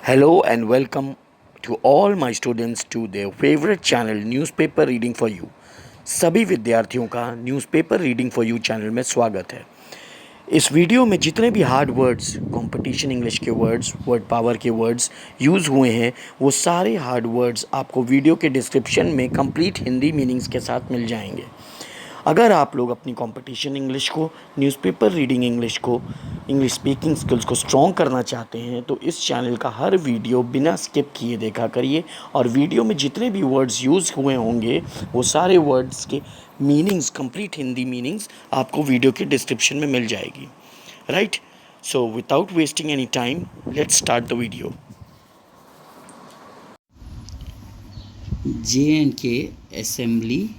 Hello and welcome to all my students to their favorite channel newspaper reading for you. सभी विद्यार्थियों का newspaper reading for you channel में स्वागत है। इस वीडियो में जितने भी हार्ड वर्ड्स, कंपटीशन इंग्लिश के वर्ड्स, वर्ड पावर के वर्ड्स यूज़ हुए हैं, वो सारे हार्ड वर्ड्स आपको वीडियो के डिस्क्रिप्शन में कंप्लीट हिंदी मीनिंग्स के साथ मिल जाएंगे। अगर आप लोग अपनी कंपटीशन इंग्लिश को, न्यूज़पेपर रीडिंग इंग्लिश को, इंग्लिश स्पीकिंग स्किल्स को स्ट्रॉन्ग करना चाहते हैं तो इस चैनल का हर वीडियो बिना स्किप किए देखा करिए और वीडियो में जितने भी वर्ड्स यूज़ हुए होंगे वो सारे वर्ड्स के मीनिंग्स, कंप्लीट हिंदी मीनिंग्स आपको वीडियो के डिस्क्रिप्शन में मिल जाएगी। Right, so without wasting any time let's start the video. J&K assembly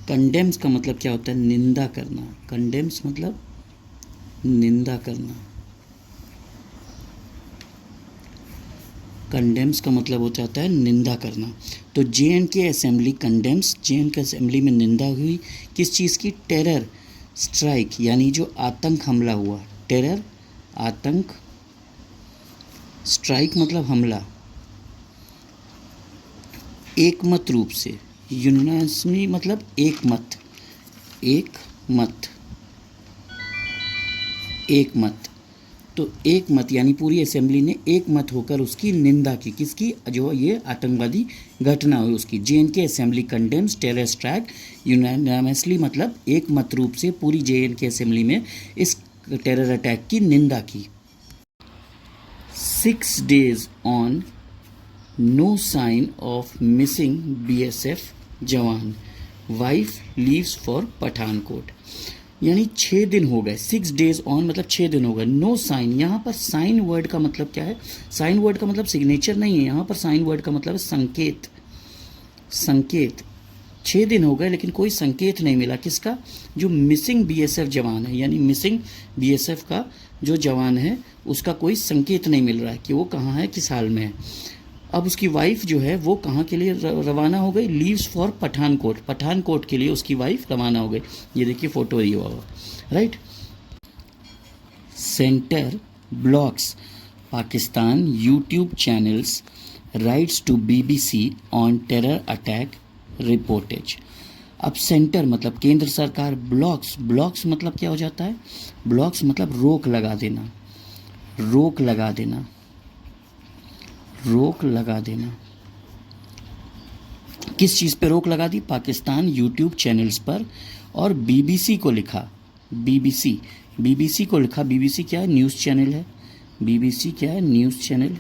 condemns का मतलब क्या होता है? निंदा करना। कंडेम्स मतलब निंदा करना। कंडेम्स का मतलब हो जाता है निंदा करना। तो J&K assembly condemns, J&K assembly में निंदा हुई किस चीज़ की? टेरर स्ट्राइक, यानी जो आतंक हमला हुआ। टेरर, आतंक, स्ट्राइक मतलब हमला। एकमत रूप से, यूनानिमसली मतलब एक मत, एक मत, एक मत। तो एक मत यानी पूरी असेंबली ने एक मत होकर उसकी निंदा की। किसकी? जो ये आतंकवादी घटना हुई उसकी। J&K assembly condemns terror strike unanimously मतलब एक मत रूप से पूरी J&K असेंबली में इस टेरर अटैक की निंदा की। 6 days on, no sign of missing BSF जवान, वाइफ लीव्स फॉर पठानकोट। यानी 6 दिन हो गए। 6 days ऑन मतलब 6 दिन हो गए। नो साइन, यहाँ पर साइन वर्ड का मतलब क्या है? साइन वर्ड का मतलब सिग्नेचर नहीं है, यहाँ पर साइन वर्ड का मतलब है संकेत। संकेत। 6 दिन हो गए लेकिन कोई संकेत नहीं मिला। किसका? जो मिसिंग BSF जवान है, यानी मिसिंग BSF का जो जवान है उसका कोई संकेत नहीं मिल रहा है कि वो कहाँ है, किस हाल में है। अब उसकी वाइफ जो है वो कहाँ के लिए रवाना हो गई? लीव्स फॉर पठानकोट, पठानकोट के लिए उसकी वाइफ रवाना हो गई। ये देखिए फोटो दिया हुआ, right. Centre blocks Pakistan YouTube channels writes to BBC on terror attack reportage. अब सेंटर मतलब केंद्र सरकार, ब्लॉक्स, ब्लॉक्स मतलब क्या हो जाता है? ब्लॉक्स मतलब रोक लगा देना, रोक लगा देना, रोक लगा देना। किस चीज़ पे रोक लगा दी? पाकिस्तान यूट्यूब चैनल्स पर। और BBC को लिखा, BBC को लिखा। BBC क्या है? न्यूज़ चैनल है। BBC क्या है? न्यूज़ चैनल,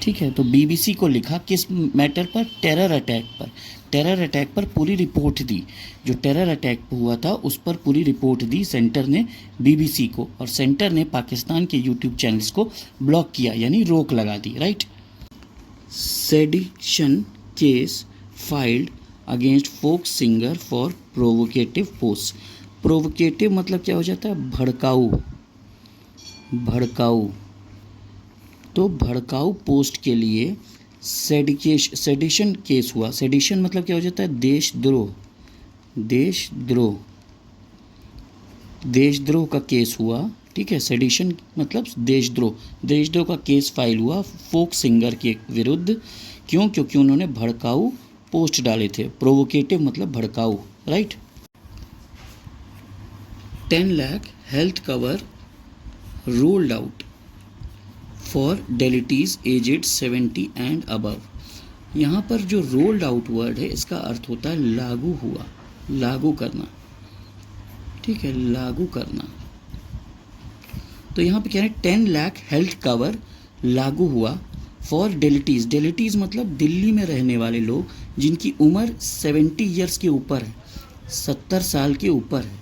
ठीक है। तो BBC को लिखा किस मैटर पर? टेरर अटैक पर। टेरर अटैक पर पूरी रिपोर्ट दी। जो टेरर अटैक हुआ था उस पर पूरी रिपोर्ट दी सेंटर ने BBC को, और सेंटर ने पाकिस्तान के यूट्यूब चैनल्स को ब्लॉक किया, यानी रोक लगा दी, right. Sedition case filed against folk singer for provocative post. Provocative मतलब क्या हो जाता है? भड़काऊ, भड़काऊ। तो भड़काऊ पोस्ट के लिए सेडिशन केस हुआ। सेडिशन मतलब क्या हो जाता है? देशद्रोह, देशद्रोह, देशद्रोह का केस हुआ, ठीक है। सेडिशन मतलब देशद्रोह, देशद्रोह का केस फाइल हुआ फोक सिंगर के विरुद्ध। क्यों? क्योंकि उन्होंने भड़काऊ पोस्ट डाले थे। प्रोवोकेटिव मतलब भड़काऊ, right. 10 lakh health cover rolled out for elderly aged 70 and above. यहाँ पर जो रोल्ड आउट वर्ड है इसका अर्थ होता है लागू हुआ, लागू करना, ठीक है, लागू करना। तो यहाँ पे कह रहे हैं 10 लाख हेल्थ कवर लागू हुआ फॉर डेलिटीज। डेलिटीज मतलब दिल्ली में रहने वाले लोग जिनकी उम्र 70 ईयर्स के ऊपर है, 70 साल के ऊपर है,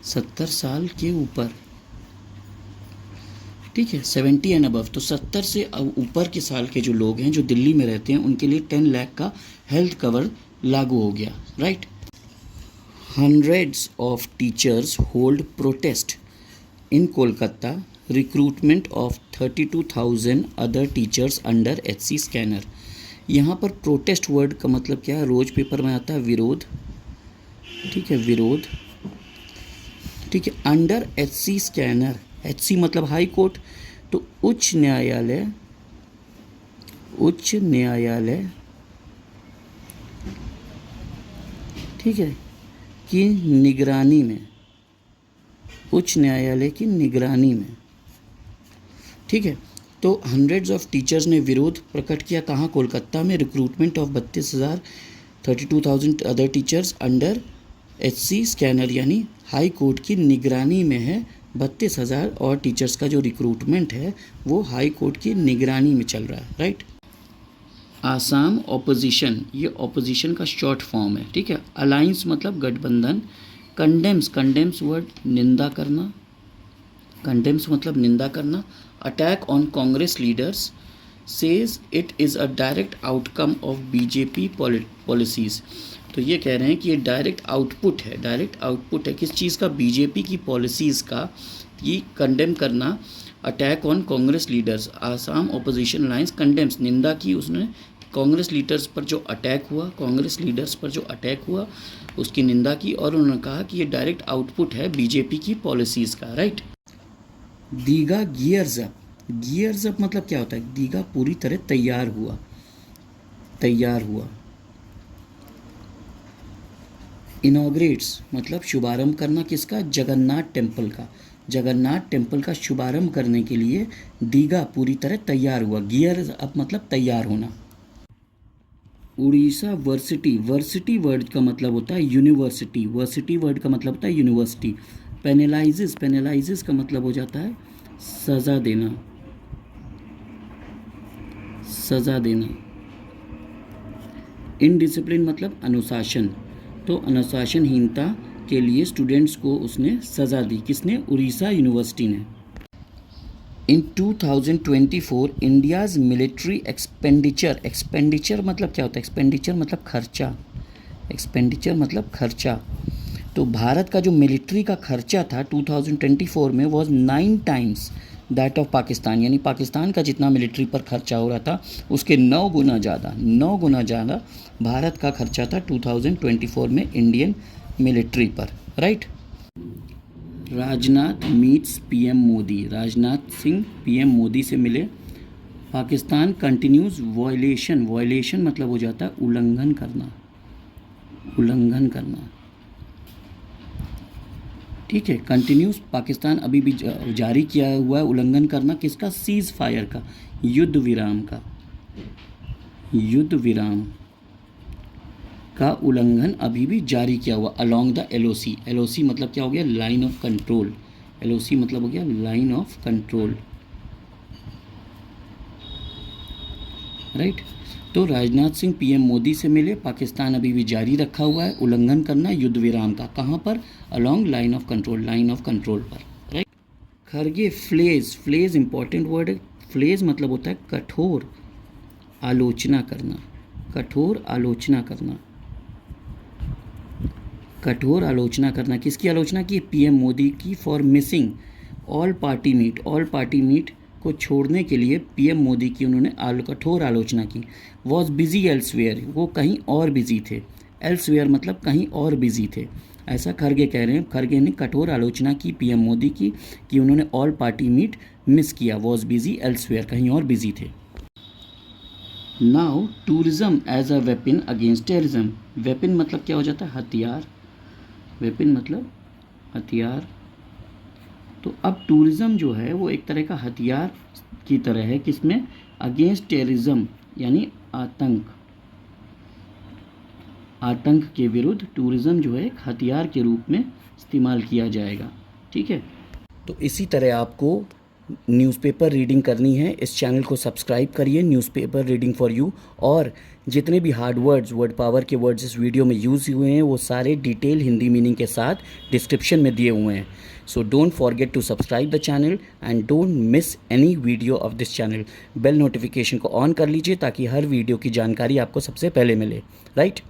70 साल के ऊपर, ठीक है, 70 एंड अबव। तो 70 से ऊपर के साल के जो लोग हैं जो दिल्ली में रहते हैं उनके लिए 10 लाख का हेल्थ कवर लागू हो गया, right. Hundreds of teachers hold protest in Kolkata, recruitment of 32,000 other teachers under HC scanner. यहाँ पर प्रोटेस्ट वर्ड का मतलब क्या है? रोज पेपर में आता है विरोध, ठीक है, विरोध, ठीक है। अंडर HC स्कैनर, HC मतलब हाई कोर्ट, तो उच्च न्यायालय ठीक है की निगरानी में, उच्च न्यायालय की निगरानी में, ठीक है। तो हंड्रेड्स ऑफ टीचर्स ने विरोध प्रकट किया कहाँ? कोलकाता में। Recruitment of 32,000 other teachers under HC scanner, यानी हाई कोर्ट की निगरानी में है। 32,000 और टीचर्स का जो रिक्रूटमेंट है वो हाई कोर्ट की निगरानी में चल रहा है, राइट। आसाम ऑपोजिशन, ये ऑपोजिशन का शॉर्ट फॉर्म है, ठीक है। अलायंस मतलब गठबंधन। कंडेम्स वर्ड निंदा करना, कंडेम्स मतलब निंदा करना। Attack on Congress leaders, says it is a direct outcome of BJP policies. तो ये कह रहे हैं कि ये डायरेक्ट आउटपुट है किस चीज़ का? BJP की पॉलिसीज़ का। ये कंडेम करना। Attack on Congress leaders, Assam opposition alliance condemns, निंदा की उसने कांग्रेस लीडर्स पर जो अटैक हुआ, उसकी निंदा की, और उन्होंने कहा कि ये डायरेक्ट आउटपुट है BJP की पॉलिसीज़ का, राइट। दीघा गियर्स अप मतलब क्या होता है? दीघा पूरी तरह तैयार हुआ। इनॉग्रेट्स मतलब शुभारंभ करना, किसका? जगन्नाथ टेम्पल का शुभारंभ करने के लिए दीघा पूरी तरह तैयार हुआ। गियर्स अप मतलब तैयार होना। उड़ीसा वर्सिटी वर्ड का मतलब होता है यूनिवर्सिटी, पेनलाइजेस का मतलब हो जाता है सज़ा देना। इनडिसिप्लिन मतलब अनुशासन, तो अनुशासनहीनता के लिए स्टूडेंट्स को उसने सज़ा दी। किसने? उड़ीसा यूनिवर्सिटी ने। इन 2024 इंडियाज़ मिलिट्री एक्सपेंडिचर मतलब क्या होता है? एक्सपेंडिचर मतलब खर्चा। तो भारत का जो मिलिट्री का खर्चा था 2024 में was 9 times that of Pakistan, यानी पाकिस्तान का जितना मिलिट्री पर खर्चा हो रहा था उसके 9 गुना ज़्यादा भारत का खर्चा था 2024 में इंडियन मिलिट्री पर, right. Rajnath meets PM Modi, Rajnath Singh PM Modi से मिले। पाकिस्तान कंटिन्यूज वॉयलेशन मतलब हो जाता है उल्लंघन करना, ठीक है। कंटिन्यूस पाकिस्तान अभी भी जारी किया हुआ है उल्लंघन करना, किसका? सीज फायर का, युद्ध विराम का उल्लंघन अभी भी जारी किया हुआ। अलोंग द LOC मतलब क्या हो गया? Line of control, right. तो राजनाथ सिंह PM मोदी से मिले। पाकिस्तान अभी भी जारी रखा हुआ है उल्लंघन करना युद्ध विराम का। कहाँ पर? अलोंग लाइन ऑफ कंट्रोल पर, right. Kharge flays important word है। फ्लेज मतलब होता है कठोर आलोचना करना, किसकी आलोचना की? PM मोदी की। For missing all party meet को छोड़ने के लिए PM मोदी की उन्होंने कठोर आलोचना की। वॉज बिजी एल्सवेयर, वो कहीं और बिजी थे। एल्सवेयर मतलब कहीं और बिजी थे, ऐसा खरगे कह रहे हैं। खरगे ने कठोर आलोचना की PM मोदी की कि उन्होंने ऑल पार्टी मीट मिस किया। वॉज बिजी एल्सवेयर, कहीं और बिजी थे। Now tourism as a weapon against terrorism. Weapon मतलब क्या हो जाता है? हथियार। तो अब टूरिज्म जो है वो एक तरह का हथियार की तरह है, किसमें? अगेंस्ट टेररिज्म यानी आतंक के विरुद्ध टूरिज्म जो है एक हथियार के रूप में इस्तेमाल किया जाएगा, ठीक है। तो इसी तरह आपको न्यूज़पेपर रीडिंग करनी है। इस चैनल को सब्सक्राइब करिए, न्यूज़पेपर रीडिंग फॉर यू, और जितने भी हार्ड वर्ड पावर के वर्ड्स इस वीडियो में यूज़ हुए हैं वो सारे डिटेल हिंदी मीनिंग के साथ डिस्क्रिप्शन में दिए हुए हैं। So don't forget to subscribe the channel and don't miss any video of this channel. Bell notification को ऑन कर लीजिए ताकि हर वीडियो की जानकारी आपको सबसे पहले मिले, राइट।